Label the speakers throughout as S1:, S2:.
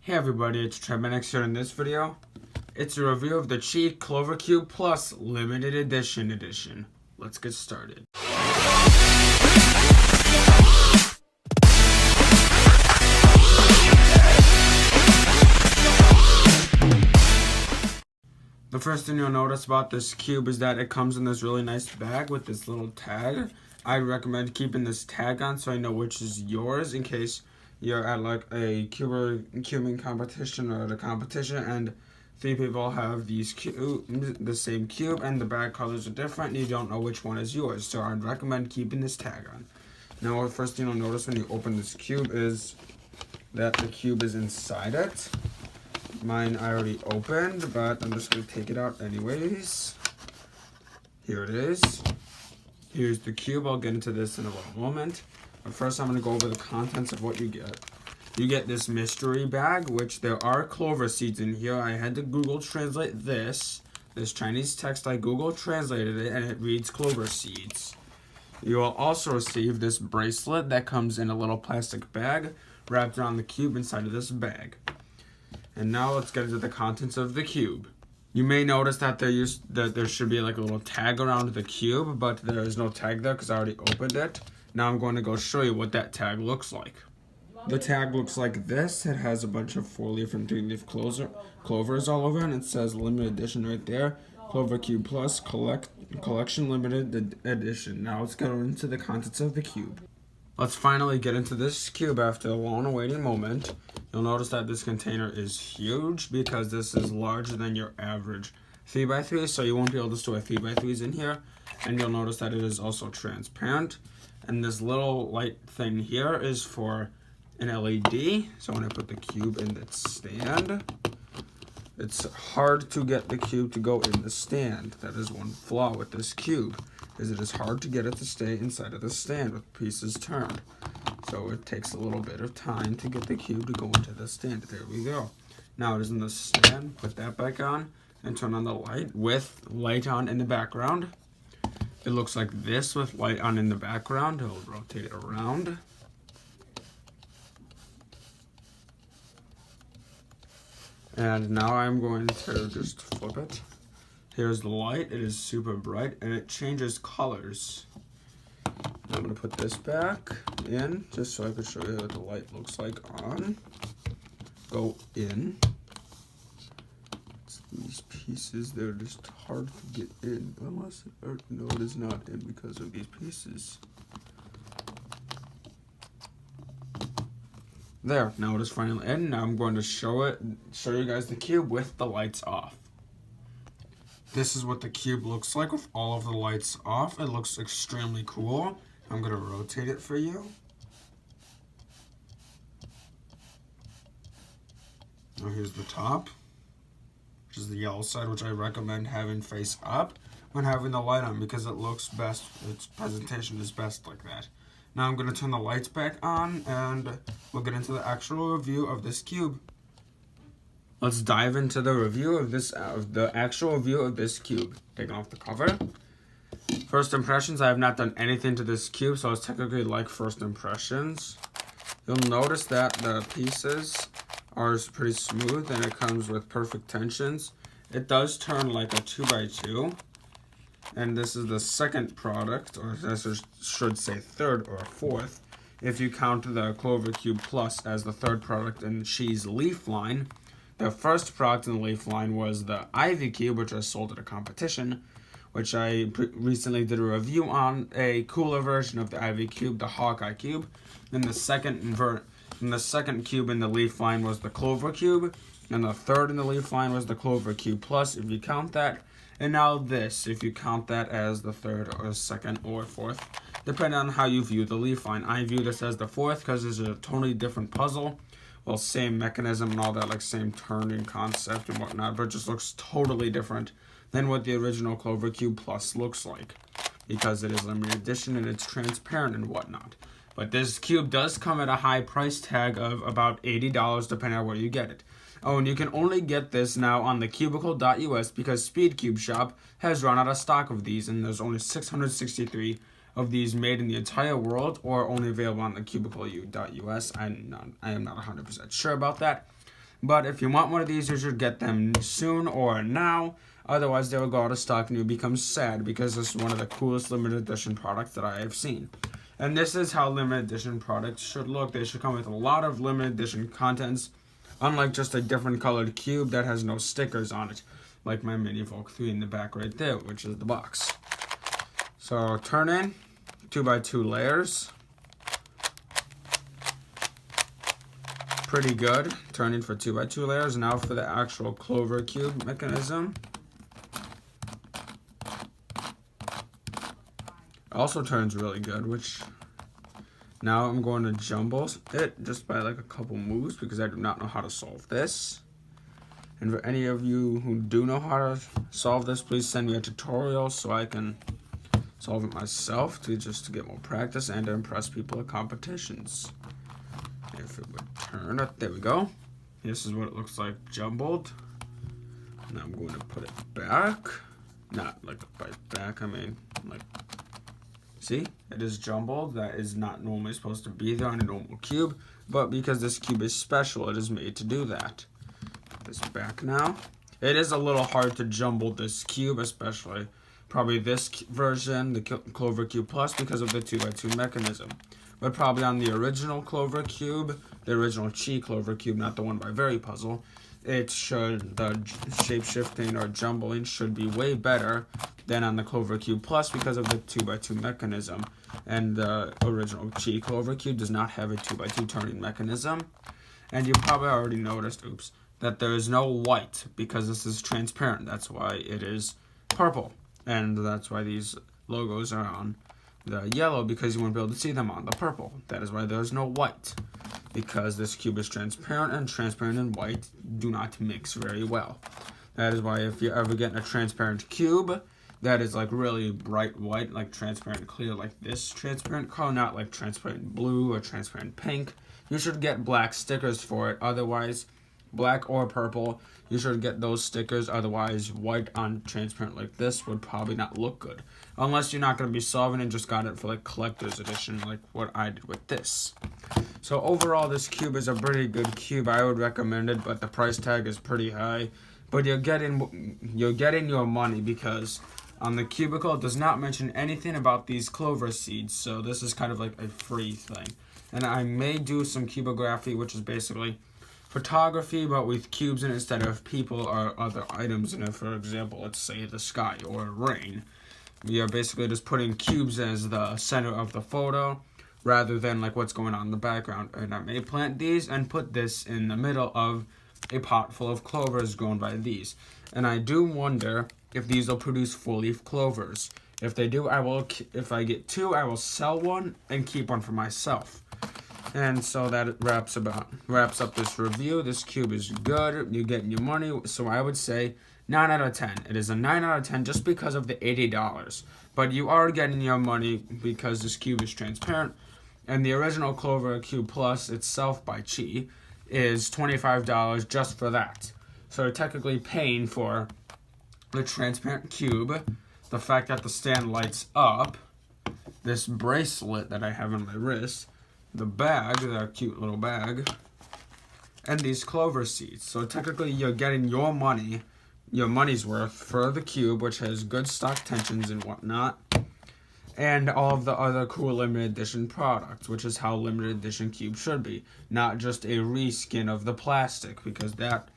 S1: Hey everybody, it's Tremenix here. In this video, it's a review of the QiYi Clover Cube Plus Limited Edition. Let's get started. The first thing you'll notice about this cube is that it comes in this really nice bag with this little tag. I recommend keeping this tag on so I know which is yours in case you're at like a cubing competition or at a competition and three people have the same cube and the bag colors are different and you don't know which one is yours. So I'd recommend keeping this tag on. Now the first thing you'll notice when you open this cube is that the cube is inside it. Mine I already opened, but I'm just going to take it out anyways. Here it is. Here's the cube. I'll get into this in a little moment. But first I'm going to go over the contents of what you get. You get this mystery bag, which there are clover seeds in here. I had to Google translate this Chinese text. I Google translated it and it reads clover seeds. You will also receive this bracelet that comes in a little plastic bag wrapped around the cube inside of this bag. And now let's get into the contents of the cube. You may notice that there should be like a little tag around the cube, but there is no tag there because I already opened it. Now I'm going to go show you what that tag looks like. The tag looks like this. It has a bunch of 4-leaf and 3-leaf clovers all over, and it says limited edition right there. Clover Cube Plus Collection Limited Edition. Now let's get into the contents of the cube. Let's finally get into this cube after a long awaiting moment. You'll notice that this container is huge because this is larger than your average 3x3, so you won't be able to store 3x3s in here. And you'll notice that it is also transparent. And this little light thing here is for an LED. So when I put the cube in its stand, it's hard to get the cube to go in the stand. That is one flaw with this cube, is it is hard to get it to stay inside of the stand with pieces turned. So it takes a little bit of time to get the cube to go into the stand. There we go. Now it is in the stand. Put that back on and turn on the light with light on in the background. It looks like this with light on in the background. I'll rotate it around. And now I'm going to just flip it. Here's the light. It is super bright and it changes colors. I'm going to put this back in just so I can show you what the light looks like on. Go in. It's these pieces, they're just hard to get in unless, no, it is not in because of these pieces. There, now it is finally in. Now I'm going to show you guys the cube with the lights off. This is what the cube looks like with all of the lights off. It looks extremely cool. I'm going to rotate it for you. Now here's the top, which is the yellow side, which I recommend having face up when having the light on because it looks best, its presentation is best like that. Now I'm going to turn the lights back on and we'll get into the actual review of this cube. Let's dive into the review of the actual review of this cube. Taking off the cover. First impressions, I have not done anything to this cube, so it's technically like first impressions. You'll notice that the pieces are pretty smooth and it comes with perfect tensions. It does turn like a 2x2. And this is the second product, or I should say third or fourth, if you count the Clover Cube Plus as the third product in QiYi's Leaf line. The first product in the Leaf line was the Ivy Cube, which I sold at a competition, which I recently did a review on, a cooler version of the Ivy Cube, the Hawkeye Cube. Then the second cube in the Leaf line was the Clover Cube, and the third in the Leaf line was the Clover Cube Plus, if you count that. And now this, if you count that as the third or second or fourth, depending on how you view the Leaf line. I view this as the fourth because it's a totally different puzzle. Well, same mechanism and all that, like same turning concept and whatnot, but it just looks totally different than what the original Clover Cube Plus looks like because it is limited edition and it's transparent and whatnot. But this cube does come at a high price tag of about $80 depending on where you get it. Oh, and you can only get this now on the cubicle.us because Speedcube Shop has run out of stock of these and there's only 663 of these made in the entire world or only available on the cubicle.us. I am not 100% sure about that. But if you want one of these, you should get them soon or now. Otherwise, they will go out of stock and you'll become sad because this is one of the coolest limited edition products that I have seen. And this is how limited edition products should look. They should come with a lot of limited edition contents, unlike just a different colored cube that has no stickers on it, like my Mini Volk 3 in the back right there, which is the box. So turn in 2x2 layers. Pretty good. Turn in for 2x2 layers. Now for the actual Clover cube mechanism. Also turns really good, which now I'm going to jumble it just by like a couple moves because I do not know how to solve this. And for any of you who do know how to solve this, please send me a tutorial so I can solve it myself just to get more practice and to impress people at competitions. If it would turn up, there we go. This is what it looks like jumbled. Now I'm going to put it back. Not like right back, I mean like, see, it is jumbled. That is not normally supposed to be there on a normal cube, but because this cube is special, it is made to do that. Put this back now. It is a little hard to jumble this cube, especially probably this version, the Clover Cube Plus, because of the 2x2 mechanism. But probably on the original Clover Cube, the original QiYi Clover Cube, not the one by Very Puzzle, the shape-shifting or jumbling should be way better than on the Clover Cube Plus because of the 2x2 mechanism. And the original QiYi Clover Cube does not have a 2x2 turning mechanism. And you probably already noticed, that there is no white because this is transparent. That's why it is purple. And that's why these logos are on the yellow, because you won't be able to see them on the purple. That is why there's no white, because this cube is transparent, and transparent and white do not mix very well. That is why if you're ever getting a transparent cube that is like really bright white, like transparent clear, like this transparent color, not like transparent blue or transparent pink, you should get black stickers for it. Otherwise, black or purple, you should get those stickers. Otherwise, white on transparent like this would probably not look good. Unless you're not going to be solving and just got it for like collector's edition, like what I did with this. So overall, this cube is a pretty good cube. I would recommend it, but the price tag is pretty high. But you're getting your money, because on the cubicle it does not mention anything about these clover seeds. So this is kind of like a free thing. And I may do some cubography, which is basically photography, but with cubes in it instead of people or other items in it. For example, let's say the sky or rain. We are basically just putting cubes as the center of the photo rather than like what's going on in the background. And I may plant these and put this in the middle of a pot full of clovers grown by these. And I do wonder if these will produce full-leaf clovers. If they do, if I get 2, I will sell one and keep one for myself. And so that wraps up this review. This cube is good. You're getting your money. So I would say 9 out of 10. It is a 9 out of 10 just because of the $80. But you are getting your money because this cube is transparent. And the original Clover Cube Plus itself by QiYi is $25 just for that. So you're technically paying for the transparent cube, the fact that the stand lights up, this bracelet that I have on my wrist, the bag, the cute little bag, and these clover seeds. So technically you're getting your money's worth for the cube, which has good stock tensions and whatnot, and all of the other cool limited edition products, which is how limited edition cube should be, not just a reskin of the plastic, because that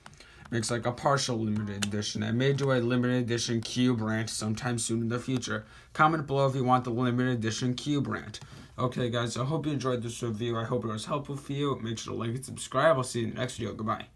S1: makes like a partial limited edition. I may do a limited edition cube rant sometime soon in the future. Comment below if you want the limited edition cube rant. Okay guys, I hope you enjoyed this review. I hope it was helpful for you. Make sure to like and subscribe. I'll see you in the next video. Goodbye.